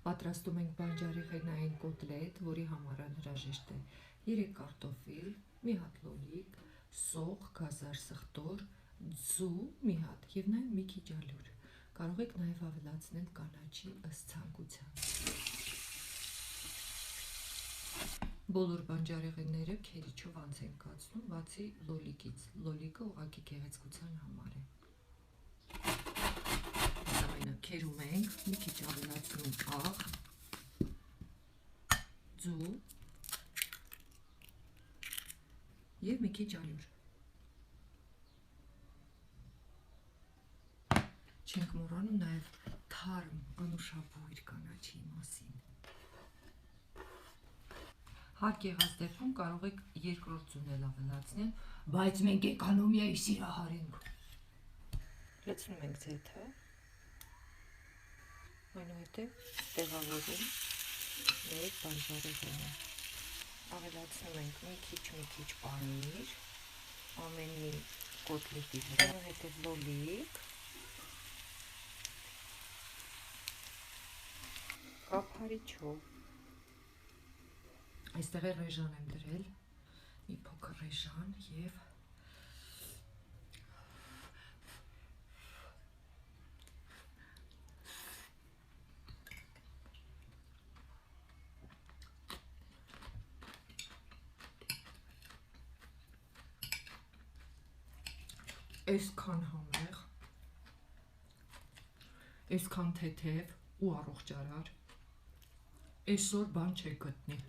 Պատրաստում ենք բանջարեղենային կոտլետ, որի համար անհրաժեշտ է 3 կարտոֆիլ, մի հատ լոլիկ, սոխ, գազար, սխտոր, ձու մի հատ և նաև մի քիչ ալյուր։ Կարող եք նաև ավելացնել կանաչի ըստ ցանկության։ Բոլոր բանջարեղենները քերիչով անց ենք կացնում, բացի լոլիկից։ Լոլիկը ուղղակի գեղեցկության համար է։ Քերում ենք, մի քիչ ավելացնում աղ, ձու և մի քիչ ալյուր։ Չենք մոռանում նաև թարմ անուշաբույր կանաչի մասին։ Հարկ եղած դեպքում կարող եք երկրորդ ձուն էլ ավելացնել, բայց մենք էկոնոմիայի սիրահար ենք։ Լցնում ենք ձեթը, այնուհետև տեղավորում մեր բանջարեղենը։ Ավելացնում ենք մի քիչ պանիր, ամեն մի կոտլետի վրա, այնուհետև լոլիկ, կափարիչով։ Այստեղ ռեժան եմ դրել, մի փոքր ռեժան և այսքան համեղ, այսքան թեթև ու առողջարար, այսօր բան չեք գտնի։